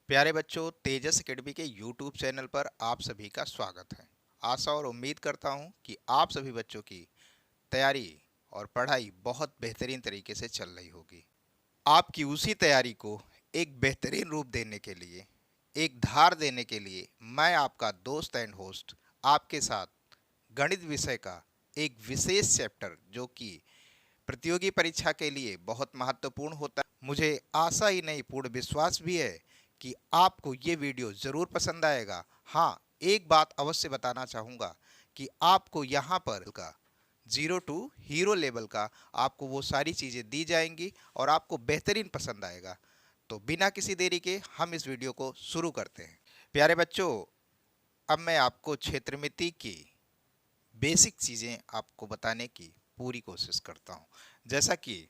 प्यारे बच्चों, तेजस एकेडमी के यूट्यूब चैनल पर आप सभी का स्वागत है। आशा और उम्मीद करता हूं कि आप सभी बच्चों की तैयारी और पढ़ाई बहुत बेहतरीन तरीके से चल रही होगी। आपकी उसी तैयारी को एक बेहतरीन रूप देने के लिए, एक धार देने के लिए मैं आपका दोस्त एंड होस्ट आपके साथ गणित विषय का एक विशेष चैप्टर जो कि प्रतियोगी परीक्षा के लिए बहुत महत्वपूर्ण होता है। मुझे आशा ही नहीं, पूर्ण विश्वास भी है कि आपको ये वीडियो ज़रूर पसंद आएगा। हाँ, एक बात अवश्य बताना चाहूँगा कि आपको यहाँ पर का 0 टू हीरो लेवल का आपको वो सारी चीज़ें दी जाएंगी और आपको बेहतरीन पसंद आएगा। तो बिना किसी देरी के हम इस वीडियो को शुरू करते हैं। प्यारे बच्चों, अब मैं आपको क्षेत्रमिति की बेसिक चीज़ें आपको बताने की पूरी कोशिश करता हूँ। जैसा कि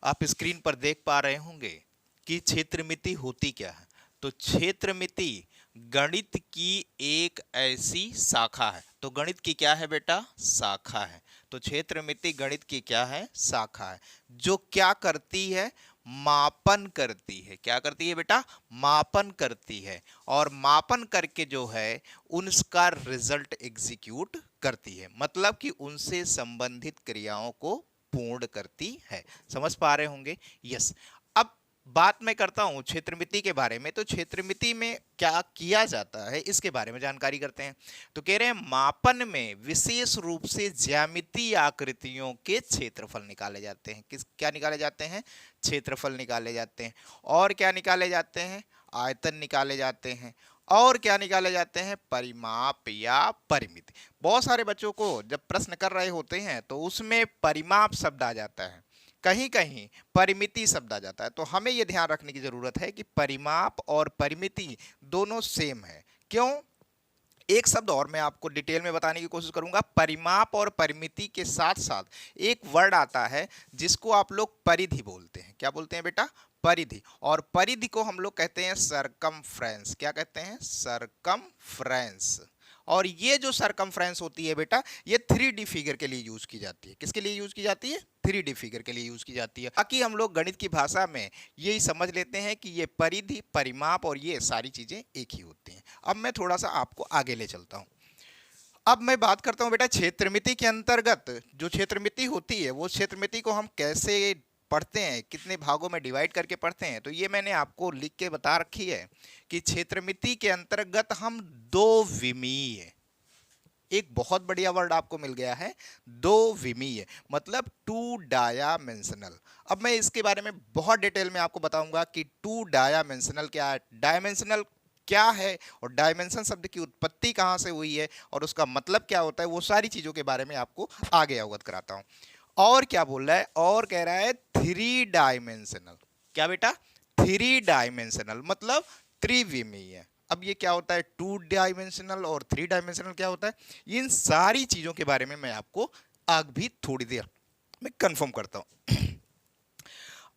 आप स्क्रीन पर देख पा रहे होंगे कि क्षेत्रमिति होती क्या है। तो क्षेत्रमिति गणित की एक ऐसी शाखा है। तो गणित की क्या है बेटा? शाखा है। तो क्षेत्रमिति गणित की क्या है? शाखा है, जो क्या करती है? मापन करती है। क्या करती है बेटा? मापन करती है। और मापन करके जो है उनका रिजल्ट एग्जीक्यूट करती है, मतलब कि उनसे संबंधित क्रियाओं को पूर्ण करती है। समझ पा रहे होंगे? यस। अब बात मैं करता हूं क्षेत्रमिति के बारे में। तो क्षेत्रमिति में क्या किया जाता है इसके बारे में जानकारी करते हैं। तो कह रहे हैं मापन में विशेष रूप से ज्यामितीय आकृतियों के क्षेत्रफल निकाले जाते हैं। किस क्या निकाले जाते हैं? क्षेत्रफल निकाले जाते हैं। और क्या निकाले जाते हैं? आयतन निकाले जाते हैं। और क्या निकाले जाते हैं? परिमाप या परिमिति। बहुत सारे बच्चों को जब प्रश्न कर रहे होते हैं तो उसमें परिमाप शब्द आ जाता है, कहीं कहीं परिमिति शब्द आ जाता है। तो हमें यह ध्यान रखने की जरूरत है कि परिमाप और परिमिति दोनों सेम है। क्यों? एक शब्द और मैं आपको डिटेल में बताने की कोशिश करूंगा। परिमाप और परिमिति के साथ साथ एक वर्ड आता है जिसको आप लोग परिधि बोलते हैं। क्या बोलते हैं बेटा? परिधि। और परिधि को हम लोग कहते हैं सरकमफ्रेंस। क्या कहते हैं? सरकमफ्रेंस। और ये जो सरकमफ्रेंस होती है बेटा, ये 3D फिगर के लिए यूज की जाती है। किसके लिए यूज की जाती है? 3D फिगर के लिए यूज की जाती है। बाकी हम लोग गणित की भाषा में यही समझ लेते हैं कि ये परिधि, परिमाप और ये सारी चीजें एक ही होती हैं। अब मैं थोड़ा सा आपको आगे ले चलता हूं। अब मैं बात करता हूं बेटा क्षेत्रमिति के अंतर्गत जो क्षेत्रमिति होती है, वो क्षेत्रमिति को हम कैसे पढ़ते हैं, कितने भागों में डिवाइड करके पढ़ते हैं। तो ये मैंने आपको लिख के बता रखी है कि क्षेत्रमिति के अंतर्गत हम दो विमीय, एक बहुत बढ़िया वर्ड आपको मिल गया है, दो विमीय, मतलब टू डायमेंशनल। अब मैं इसके बारे में बहुत डिटेल में आपको बताऊंगा कि टू डायमेंशनल क्या है, डायमेंशनल क्या है, और डायमेंशन शब्द की उत्पत्ति कहां से हुई है और उसका मतलब क्या होता है। वो सारी चीजों के बारे में आपको आगे अवगत कराता हूं। और क्या बोल रहा है? और कह रहा है थ्री डायमेंशनल। क्या बेटा? थ्री डायमेंशनल मतलब त्रिविमीय। अब ये क्या होता है? टू डायमेंशनल और थ्री डायमेंशनल क्या होता है? इन सारी चीजों के बारे में मैं आपको आग भी थोड़ी देर में कंफर्म करता हूं।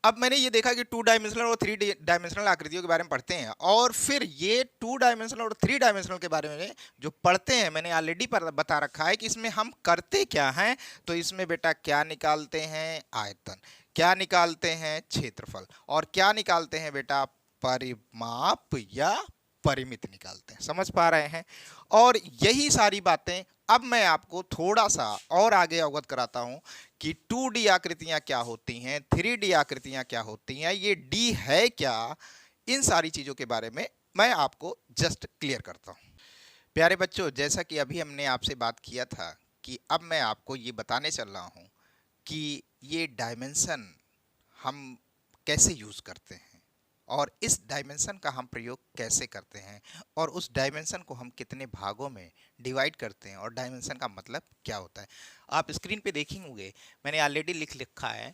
अब मैंने ये देखा कि टू डायमेंशनल और थ्री डायमेंशनल आकृतियों के बारे में पढ़ते हैं, और फिर ये टू डायमेंशनल और थ्री डायमेंशनल के बारे में जो पढ़ते हैं मैंने ऑलरेडी बता रखा है कि इसमें हम करते क्या हैं। तो इसमें बेटा क्या निकालते हैं? आयतन। क्या निकालते हैं? क्षेत्रफल। और क्या निकालते हैं बेटा? परिमाप या परिमित निकालते हैं। समझ पा रहे हैं? और यही सारी बातें अब मैं आपको थोड़ा सा और आगे अवगत कराता हूं कि 2D आकृतियां क्या होती हैं, 3D आकृतियां क्या होती हैं, ये D है क्या। इन सारी चीजों के बारे में मैं आपको जस्ट क्लियर करता हूं। प्यारे बच्चों, जैसा कि अभी हमने आपसे बात किया था कि अब मैं आपको ये बताने चल रहा हूं कि ये डायमेंशन हम कैसे यूज करते हैं और इस डायमेंशन का हम प्रयोग कैसे करते हैं, और उस डायमेंशन को हम कितने भागों में डिवाइड करते हैं, और डायमेंशन का मतलब क्या होता है। आप स्क्रीन पे देखेंगे मैंने ऑलरेडी लिख लिखा है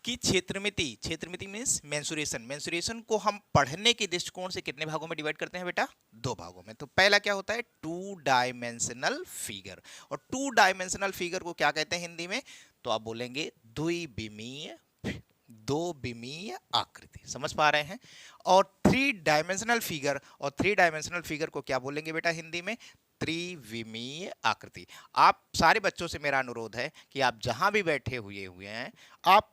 कि क्षेत्रमिति, क्षेत्रमिति मीन्स मेंसुरेशन, मेंसुरेशन को हम पढ़ने के दृष्टिकोण से कितने भागों में डिवाइड करते हैं बेटा? दो भागों में। तो पहला क्या होता है? Two dimensional figure. और टू डायमेंशनल फिगर को क्या कहते हैं हिंदी में? तो आप बोलेंगे द्विविमीय, दो विमीय आकृति। समझ पा रहे हैं? और थ्री डायमेंशनल फिगर, और थ्री डायमेंशनल फिगर को क्या बोलेंगे बेटा हिंदी में? त्रिविमीय आकृति। आप सारे बच्चों से मेरा अनुरोध है कि आप जहां भी बैठे हुए हैं, आप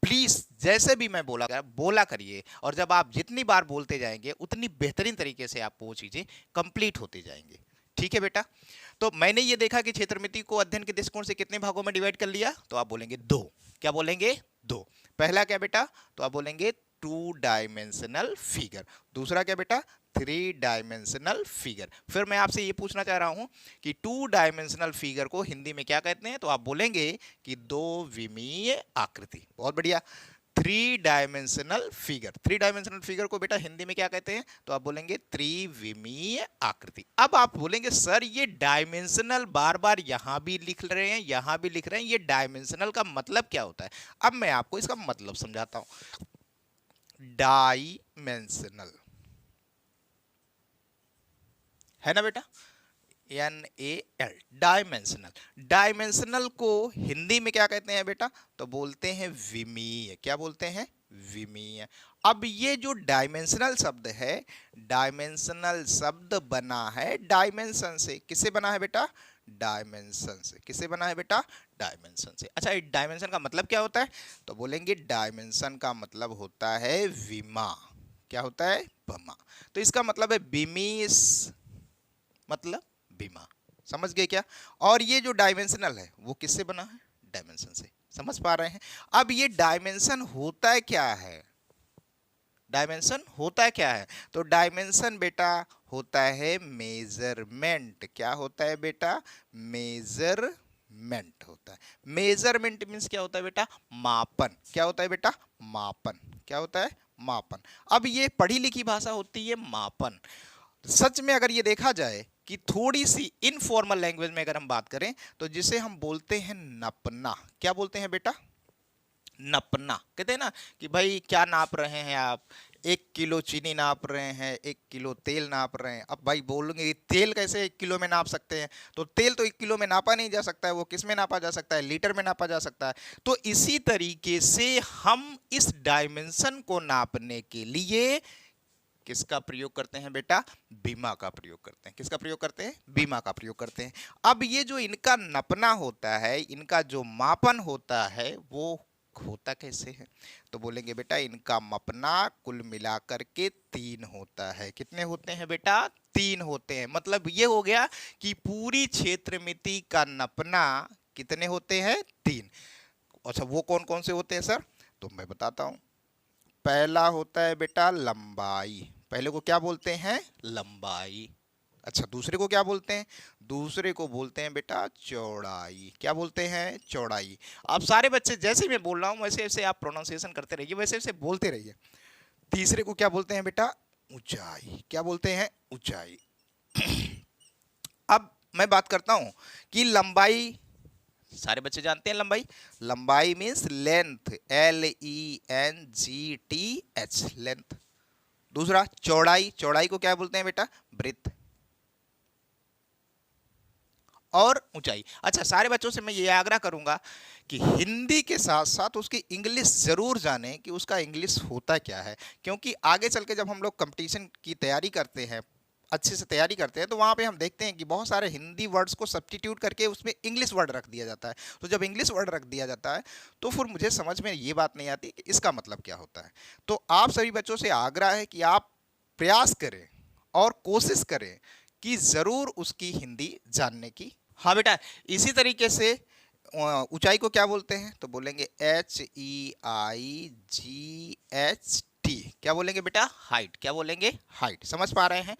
प्लीज जैसे भी मैं बोला करिए, और जब आप जितनी बार बोलते जाएंगे उतनी बेहतरीन तरीके से आप वो चीजें कंप्लीट होती जाएंगी। ठीक है बेटा। तो मैंने ये देखा कि क्षेत्रमिति को अध्ययन के दृष्टिकोण से कितने भागों में डिवाइड कर लिया, तो आप बोलेंगे दो। क्या बोलेंगे? दो। पहला क्या बेटा? तो आप बोलेंगे टू डायमेंशनल फिगर। दूसरा क्या बेटा? Three dimensional figure. फिर मैं आपसे ये पूछना चाह रहा हूं कि टू डायमेंशनल फिगर को हिंदी में क्या कहते हैं, तो आप बोलेंगे कि दो विमीय आकृति। बहुत बढ़िया। थ्री डायमेंशनल फिगर को बेटा हिंदी में क्या कहते हैं, तो आप बोलेंगे त्रिविमीय आकृति। अब आप बोलेंगे सर ये डायमेंशनल बार बार यहां भी लिख रहे हैं, यहां भी लिख रहे हैं, ये डायमेंशनल का मतलब क्या होता है? अब मैं आपको इसका मतलब समझाता हूं। डायमेंशनल है ना बेटा, NaL, डायमेंशनल को हिंदी में क्या कहते हैं बेटा, तो बोलते हैं विमीय। क्या बोलते हैं? विमीय। अब ये जो डायमेंशनल शब्द है, डायमेंशनल शब्द बना है डायमेंशन से। किससे बना है बेटा? डायमेंशन से। किससे बना है बेटा? डायमेंशन से। अच्छा, डायमेंशन का मतलब क्या होता है, तो बोलेंगे डायमेंशन का मतलब होता है विमा। क्या होता है? विमा। तो इसका मतलब है बिमीस, मतलब बीमा। समझ गए क्या? और ये जो डायमेंशनल है वो किससे बना है? डायमेंशन से। समझ पा रहे हैं? अब ये डायमेंशन होता है क्या है? डायमेंशन होता क्या है? तो डायमेंशन बेटा होता है मेजरमेंट। क्या होता है बेटा? मेजरमेंट होता है। मेजरमेंट मीन्स क्या होता है बेटा? मापन। क्या होता है बेटा? मापन। क्या होता है? मापन। अब ये पढ़ी लिखी भाषा होती है मापन। सच में अगर ये देखा जाए कि थोड़ी सी इनफॉर्मल लैंग्वेज में अगर हम बात करें, तो जिसे हम बोलते हैं नपना। क्या बोलते हैं बेटा? नपना। कहते हैं ना कि भाई क्या नाप रहे हैं आप? 1 किलो चीनी नाप रहे हैं, 1 किलो तेल नाप रहे हैं। अब भाई बोलोगे तेल कैसे 1 किलो में नाप सकते हैं? तो तेल तो 1 किलो में नापा नहीं जा सकता है, वो किस में नापा जा सकता है? लीटर में नापा जा सकता है। तो इसी तरीके से हम इस डायमेंशन को नापने के लिए किसका प्रयोग करते हैं बेटा? बीमा का प्रयोग करते हैं। किसका प्रयोग करते हैं? बीमा का प्रयोग करते हैं। अब ये जो इनका नपना होता है, इनका जो मापन होता है, वो होता कैसे है? तो बोलेंगे बेटा इनका मापना कुल मिलाकर के 3 होता है। कितने होते हैं बेटा? 3 होते हैं। मतलब ये हो गया कि पूरी क्षेत्रमिति का नपना कितने होते हैं? 3। अच्छा, वो कौन कौन से होते हैं सर? तो मैं बताता हूं। पहला होता है बेटा लंबाई। पहले को क्या बोलते हैं? लंबाई। अच्छा, दूसरे को क्या बोलते हैं? दूसरे को बोलते हैं बेटा चौड़ाई। क्या बोलते हैं? चौड़ाई। आप सारे बच्चे जैसे मैं बोल रहा हूं वैसे वैसे आप प्रोनाउंसिएशन करते रहिए, वैसे वैसे बोलते रहिए। तीसरे को क्या बोलते हैं बेटा? ऊंचाई। क्या बोलते हैं? ऊंचाई। अब मैं बात करता हूं कि लंबाई, सारे बच्चे जानते हैं लंबाई। लंबाई मीन्स लेंथ, LENGTH, लेंथ। दूसरा चौड़ाई। चौड़ाई को क्या बोलते हैं बेटा? ब्रेथ। और ऊंचाई। अच्छा, सारे बच्चों से मैं ये आग्रह करूंगा कि हिंदी के साथ साथ उसकी इंग्लिश जरूर जानें कि उसका इंग्लिश होता क्या है, क्योंकि आगे चल के जब हम लोग कंपटीशन की तैयारी करते हैं, अच्छे से तैयारी करते हैं, तो वहाँ पे हम देखते हैं कि बहुत सारे हिंदी वर्ड्स को सब्स्टिट्यूट करके उसमें इंग्लिश वर्ड रख दिया जाता है। तो जब इंग्लिश वर्ड रख दिया जाता है तो फिर मुझे समझ में ये बात नहीं आती कि इसका मतलब क्या होता है। तो आप सभी बच्चों से आग्रह है कि आप प्रयास करें और कोशिश करें कि ज़रूर उसकी हिंदी जानने की। हाँ बेटा, इसी तरीके से ऊंचाई को क्या बोलते हैं? तो बोलेंगे HEIGHT। क्या बोलेंगे बेटा? हाइट। क्या बोलेंगे? हाइट। समझ पा रहे हैं?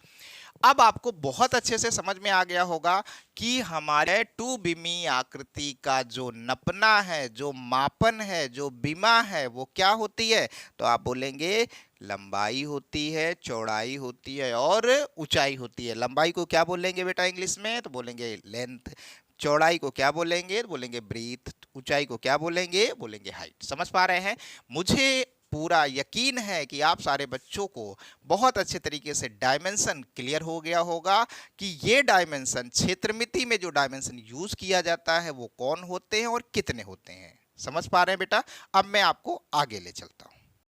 अब आपको बहुत अच्छे से समझ में आ गया होगा कि हमारे टू बीमी आकृति का जो नपना है, जो मापन है, जो बीमा है, वो क्या होती है? तो आप बोलेंगे लंबाई होती है, चौड़ाई होती है और ऊंचाई होती है। लंबाई को क्या बोलेंगे बेटा इंग्लिश में? तो बोलेंगे लेंथ। चौड़ाई को क्या बोलेंगे? तो बोलेंगे ब्रीथ। ऊंचाई को क्या बोलेंगे? बोलेंगे हाइट। समझ पा रहे हैं? मुझे पूरा यकीन है कि आप सारे बच्चों को बहुत अच्छे तरीके से डायमेंशन क्लियर हो गया होगा कि ये डायमेंशन, क्षेत्रमिति में जो डायमेंशन यूज किया जाता है वो कौन होते हैं और कितने होते हैं। समझ पा रहे हैं बेटा? अब मैं आपको आगे ले चलता हूं।